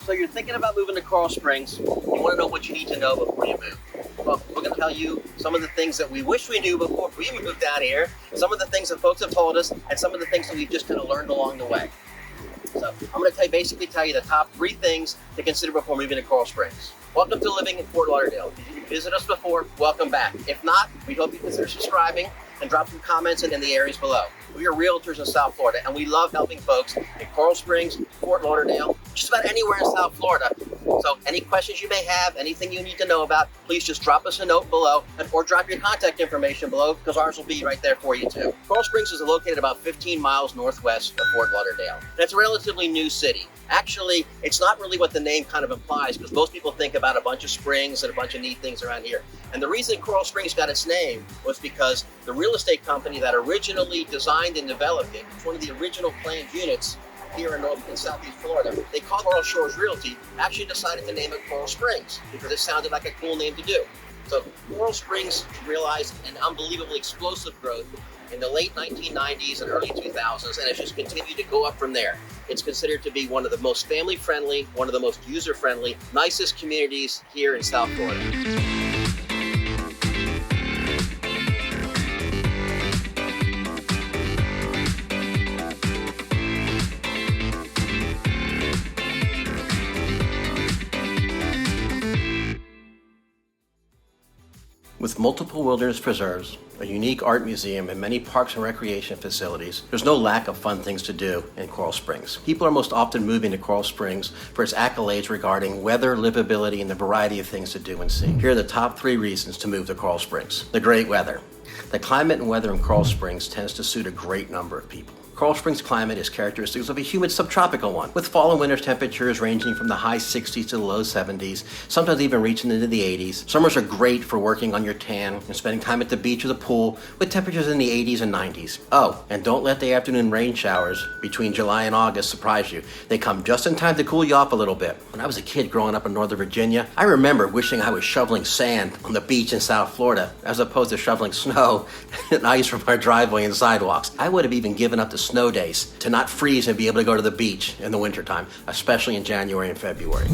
So you're thinking about moving to Coral Springs. You want to know what you need to know before you move. Well, we're going to tell you some of the things that we wish we knew before we moved down here, some of the things that folks have told us, and some of the things that we've just kind of learned along the way. So I'm going to basically tell you the top 3 things to consider before moving to Coral Springs. Welcome to living in Fort Lauderdale. If you visit us before, welcome back. If not, we hope you consider subscribing and drop some comments in the areas below. We are realtors in South Florida, and we love helping folks in Coral Springs, Fort Lauderdale, just about anywhere in South Florida. So any questions you may have, anything you need to know about, please just drop us a note below or drop your contact information below, because ours will be right there for you too. Coral Springs is located about 15 miles northwest of Fort Lauderdale. And it's a relatively new city. Actually, it's not really what the name kind of implies, because most people think about a bunch of springs and a bunch of neat things around here. And the reason Coral Springs got its name was because the real estate company that originally designed and developed it, one of the original planned units here in North and Southeast Florida, they called Coral Shores Realty, actually decided to name it Coral Springs because it sounded like a cool name to do. So Coral Springs realized an unbelievably explosive growth in the late 1990s and early 2000s, and it's just continued to go up from there. It's considered to be one of the most family-friendly, one of the most user-friendly, nicest communities here in South Florida. With multiple wilderness preserves, a unique art museum, and many parks and recreation facilities, there's no lack of fun things to do in Coral Springs. People are most often moving to Coral Springs for its accolades regarding weather, livability, and the variety of things to do and see. Here are the top 3 reasons to move to Coral Springs. The great weather. The climate and weather in Coral Springs tends to suit a great number of people. Coral Springs' climate is characteristic of a humid subtropical one, with fall and winter temperatures ranging from the high 60s to the low 70s, sometimes even reaching into the 80s. Summers are great for working on your tan and spending time at the beach or the pool, with temperatures in the 80s and 90s. Oh, and don't let the afternoon rain showers between July and August surprise you. They come just in time to cool you off a little bit. When I was a kid growing up in Northern Virginia, I remember wishing I was shoveling sand on the beach in South Florida, as opposed to shoveling snow and ice from our driveway and sidewalks. I would have even given up the snow days to not freeze and be able to go to the beach in the wintertime, especially in January and February.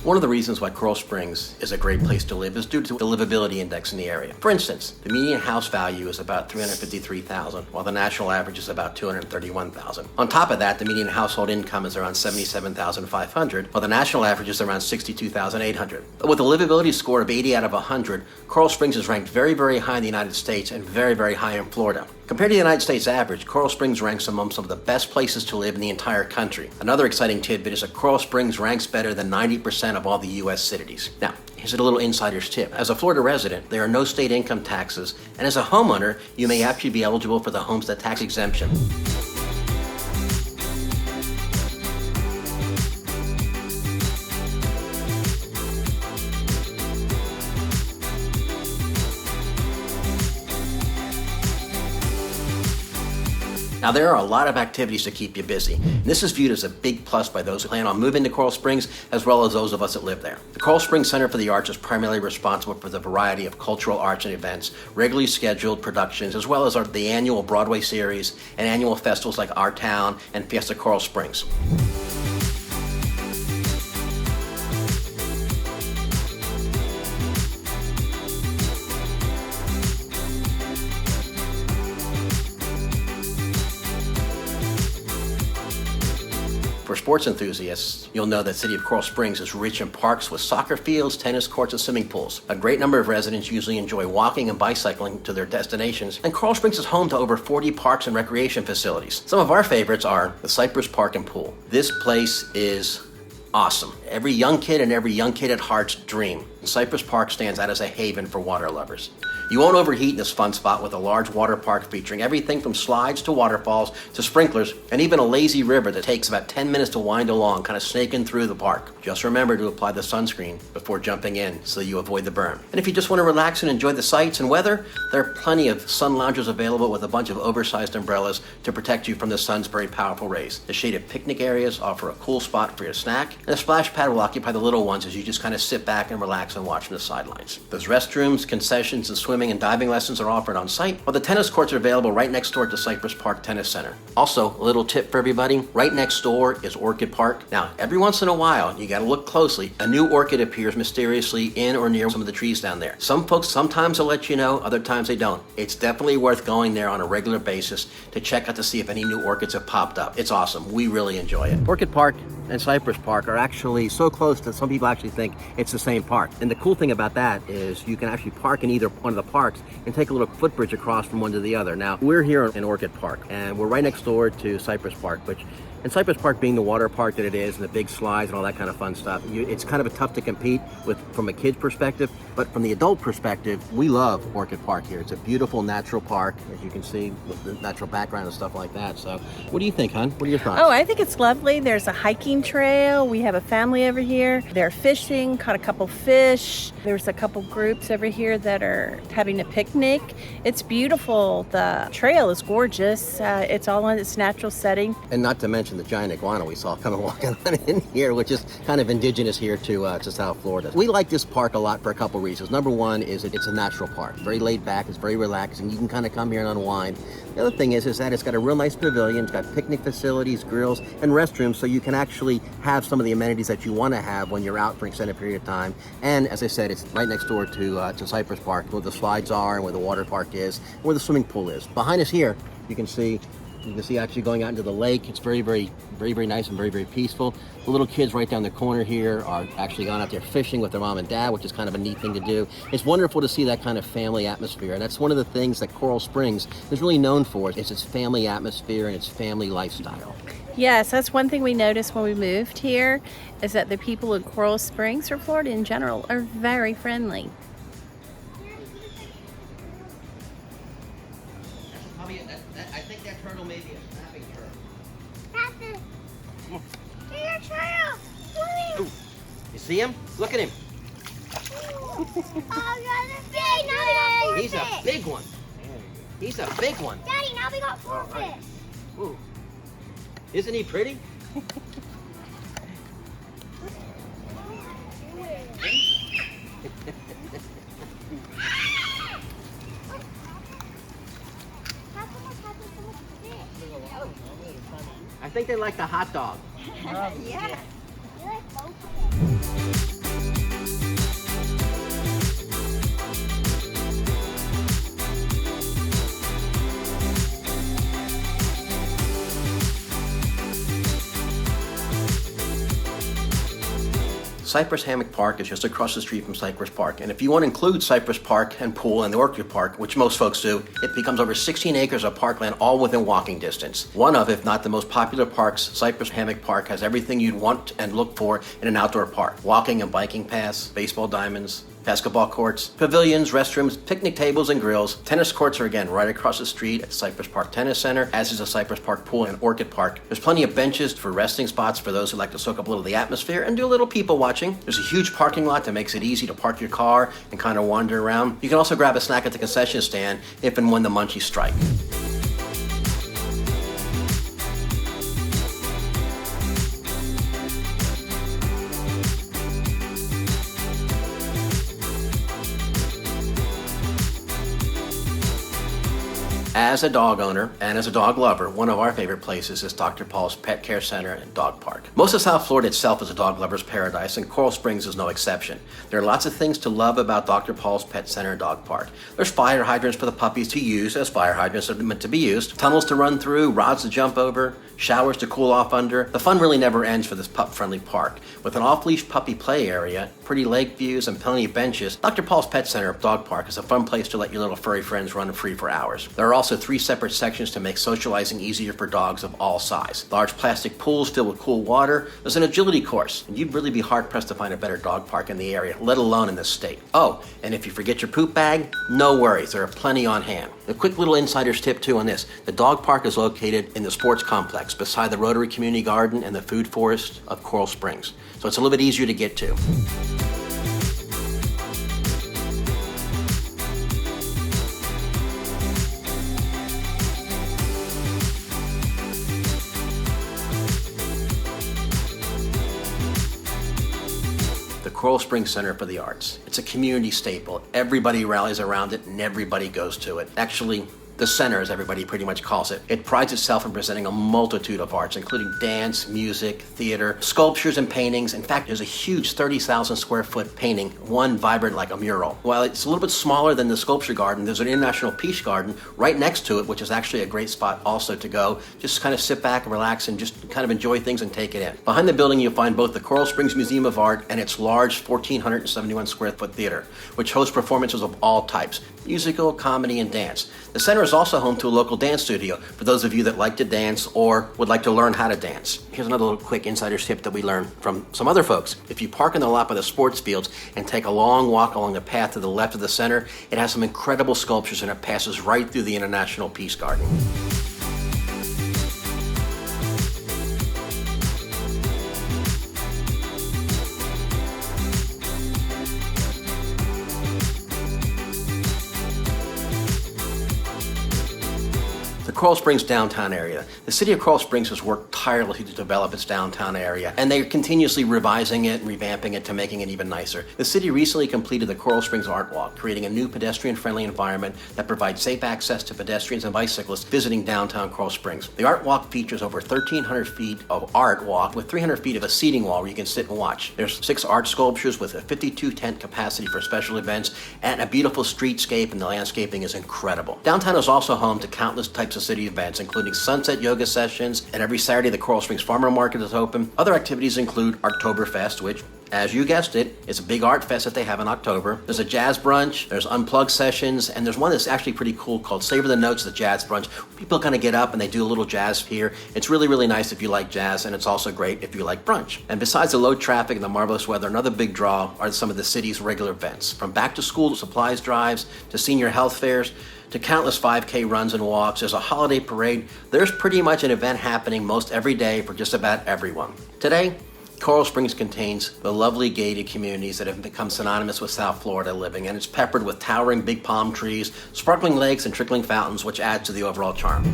One of the reasons why Coral Springs is a great place to live is due to the Livability Index in the area. For instance, the median house value is about $353,000, while the national average is about $231,000. On top of that, the median household income is around $77,500, while the national average is around $62,800. With a livability score of 80 out of 100, Coral Springs is ranked very, very high in the United States and very, very high in Florida. Compared to the United States average, Coral Springs ranks among some of the best places to live in the entire country. Another exciting tidbit is that Coral Springs ranks better than 90% of all the U.S. cities. Now, here's a little insider's tip. As a Florida resident, there are no state income taxes, and as a homeowner, you may actually be eligible for the homestead tax exemption. Now, there are a lot of activities to keep you busy. And this is viewed as a big plus by those who plan on moving to Coral Springs, as well as those of us that live there. The Coral Springs Center for the Arts is primarily responsible for the variety of cultural arts and events, regularly scheduled productions, as well as the annual Broadway series and annual festivals like Our Town and Fiesta Coral Springs. For sports enthusiasts, you'll know that the city of Coral Springs is rich in parks with soccer fields, tennis courts, and swimming pools. A great number of residents usually enjoy walking and bicycling to their destinations, and Coral Springs is home to over 40 parks and recreation facilities. Some of our favorites are the Cypress Park and Pool. This place is awesome. Every young kid and every young kid at heart's dream. Cypress Park stands out as a haven for water lovers. You won't overheat in this fun spot with a large water park featuring everything from slides to waterfalls to sprinklers and even a lazy river that takes about 10 minutes to wind along, kind of snaking through the park. Just remember to apply the sunscreen before jumping in so you avoid the burn. And if you just want to relax and enjoy the sights and weather, there are plenty of sun loungers available with a bunch of oversized umbrellas to protect you from the sun's very powerful rays. The shaded picnic areas offer a cool spot for your snack, and a splash pad will occupy the little ones as you just kind of sit back and relax and watch from the sidelines. Those restrooms, concessions, and swimming and diving lessons are offered on site, while the tennis courts are available right next door to Cypress Park Tennis Center. Also, a little tip for everybody, right next door is Orchid Park. Now, every once in a while, you gotta look closely, a new orchid appears mysteriously in or near some of the trees down there. Some folks sometimes will let you know, other times they don't. It's definitely worth going there on a regular basis to check out to see if any new orchids have popped up. It's awesome. We really enjoy it. Orchid Park and Cypress Park are actually so close that some people actually think it's the same park. And the cool thing about that is you can actually park in either one of the parks and take a little footbridge across from one to the other. Now, we're here in Orchid Park, and we're right next door to Cypress Park, and Cypress Park being the water park that it is, and the big slides and all that kind of fun stuff, it's kind of tough to compete with from a kid's perspective, but from the adult perspective, we love Orchid Park here. It's a beautiful natural park, as you can see, with the natural background and stuff like that. So what do you think, hon? What are your thoughts? Oh, I think it's lovely. There's a hiking trail. We have a family over here. They're fishing, caught a couple fish. There's a couple groups over here that are having a picnic. It's beautiful. The trail is gorgeous. It's all in its natural setting. And not to mention the giant iguana we saw coming walking on in here, which is kind of indigenous here to South Florida. We like this park a lot for a couple reasons. Number one is it's a natural park. Very laid back, it's very relaxing. You can kind of come here and unwind. The other thing is that it's got a real nice pavilion. It's got picnic facilities, grills, and restrooms, so you can actually have some of the amenities that you want to have when you're out for an extended period of time. And as I said, it's right next door to Cypress Park, where the slides are and where the water park is, and where the swimming pool is. Behind us here, you can see actually going out into the lake. It's very nice and very peaceful. The little kids right down the corner here are actually gone out there fishing with their mom and dad, which is kind of a neat thing to do. It's wonderful to see that kind of family atmosphere, and that's one of the things that Coral Springs is really known for, is its family atmosphere and its family lifestyle. Yes, that's one thing we noticed when we moved here, is that the people in Coral Springs, or Florida in general, are very friendly. I think that turtle may be a snapping turtle. Captain, here's a turtle. Ooh, you see him? Look at him. Oh, He's a big one. He's a big one. Daddy, now we got four fish. Ooh. Isn't he pretty? I think they like the hot dog. Yeah. You like both of them. Cypress Hammock Park is just across the street from Cypress Park, and if you want to include Cypress Park and pool and the Orchid Park, which most folks do, it becomes over 16 acres of parkland all within walking distance. One of, if not the most popular parks, Cypress Hammock Park has everything you'd want and look for in an outdoor park. Walking and biking paths, baseball diamonds, basketball courts, pavilions, restrooms, picnic tables and grills. Tennis courts are again right across the street at Cypress Park Tennis Center, as is the Cypress Park Pool and Orchid Park. There's plenty of benches for resting spots for those who like to soak up a little of the atmosphere and do a little people watching. There's a huge parking lot that makes it easy to park your car and kind of wander around. You can also grab a snack at the concession stand if and when the munchies strike. As a dog owner and as a dog lover, one of our favorite places is Dr. Paul's Pet Care Center and Dog Park. Most of South Florida itself is a dog lover's paradise, and Coral Springs is no exception. There are lots of things to love about Dr. Paul's Pet Center and Dog Park. There's fire hydrants for the puppies to use, as fire hydrants are meant to be used, tunnels to run through, rods to jump over, showers to cool off under. The fun really never ends for this pup-friendly park. With an off-leash puppy play area, pretty lake views, and plenty of benches, Dr. Paul's Pet Center Dog Park is a fun place to let your little furry friends run free for hours. There are also also 3 separate sections to make socializing easier for dogs of all size. Large plastic pools filled with cool water. There's an agility course, and you'd really be hard-pressed to find a better dog park in the area, let alone in this state. Oh, and if you forget your poop bag, no worries, there are plenty on hand. A quick little insider's tip too on this. The dog park is located in the sports complex beside the Rotary Community Garden and the food forest of Coral Springs. So it's a little bit easier to get to. Coral Springs Center for the Arts. It's a community staple. Everybody rallies around it and everybody goes to it. Actually, the center, as everybody pretty much calls it. It prides itself in presenting a multitude of arts, including dance, music, theater, sculptures, and paintings. In fact, there's a huge 30,000 square foot painting, one vibrant like a mural. While it's a little bit smaller than the sculpture garden, there's an International Peace Garden right next to it, which is actually a great spot also to go. Just kind of sit back and relax and just kind of enjoy things and take it in. Behind the building, you'll find both the Coral Springs Museum of Art and its large 1,471 square foot theater, which hosts performances of all types, musical, comedy, and dance. The center is also home to a local dance studio for those of you that like to dance or would like to learn how to dance. Here's another little quick insider's tip that we learned from some other folks. If you park in the lot by the sports fields and take a long walk along the path to the left of the center, it has some incredible sculptures and it passes right through the International Peace Garden. Coral Springs downtown area. The city of Coral Springs has worked tirelessly to develop its downtown area, and they're continuously revising it and revamping it to making it even nicer. The city recently completed the Coral Springs Art Walk, creating a new pedestrian-friendly environment that provides safe access to pedestrians and bicyclists visiting downtown Coral Springs. The Art Walk features over 1,300 feet of art walk with 300 feet of a seating wall where you can sit and watch. There's 6 art sculptures with a 52 tent capacity for special events and a beautiful streetscape, and the landscaping is incredible. Downtown is also home to countless types of city events, including sunset yoga sessions, and every Saturday the Coral Springs Farmer Market is open. Other activities include Oktoberfest, which, as you guessed it, is a big art fest that they have in October. There's a jazz brunch, there's unplugged sessions, and there's one that's actually pretty cool called Savor the Notes, the Jazz Brunch. People kind of get up and they do a little jazz here. It's really, really nice if you like jazz, and it's also great if you like brunch. And besides the low traffic and the marvelous weather, another big draw are some of the city's regular events, from back to school supplies drives to senior health fairs to countless 5K runs and walks. There's a holiday parade. There's pretty much an event happening most every day for just about everyone. Today, Coral Springs contains the lovely gated communities that have become synonymous with South Florida living, and it's peppered with towering big palm trees, sparkling lakes, and trickling fountains, which adds to the overall charm.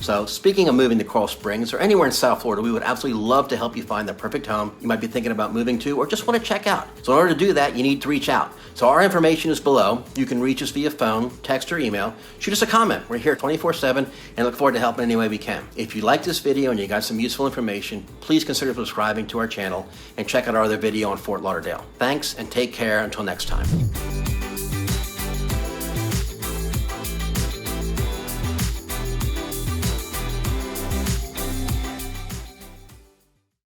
So speaking of moving to Coral Springs or anywhere in South Florida, we would absolutely love to help you find the perfect home you might be thinking about moving to or just want to check out. So in order to do that, you need to reach out. So our information is below. You can reach us via phone, text, or email. Shoot us a comment. We're here 24/7 and look forward to helping any way we can. If you like this video and you got some useful information, please consider subscribing to our channel and check out our other video on Fort Lauderdale. Thanks and take care until next time.